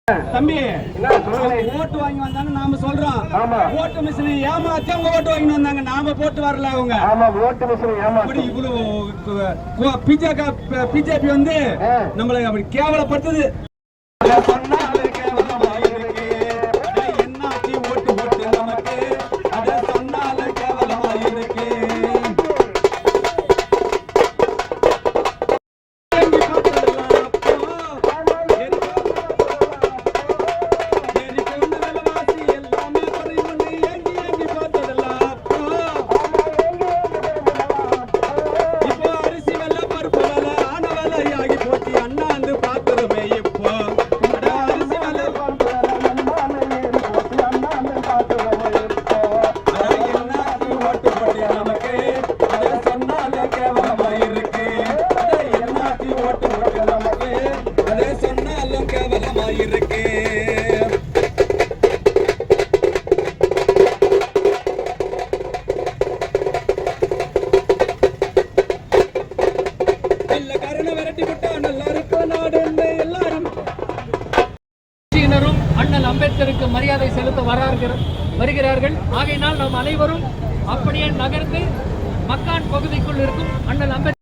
தம்பி ஓட்டு வாங்கி வந்தாங்க நாம சொல்றோம். ஓட்டு மிஷினை ஏமாத்தி அவங்க ஓட்டு வாங்கி வந்தாங்க, நாம போட்டு வரல. அவங்க ஓட்டு மிஷினை ஏமாத்தி இவ்வளவு பிஜேபி வந்து நம்மளை அப்படி கேவலப்படுத்துது. சொன்னாலே கேவலமா இருக்கு. என்னாச்சு ஓட்டு போட்டு நமக்கு அதை சொன்னாலே கேவலமா இருக்கு. அண்ணல் அம்பேத்கருக்கு மரியாதை செலுத்த வருகிறார்கள். ஆகையினால் நாம் அனைவரும் அப்படியே நகர்ந்து மக்கான் பகுதிக்குள் இருக்கும் அண்ணல் அம்பேத்கர்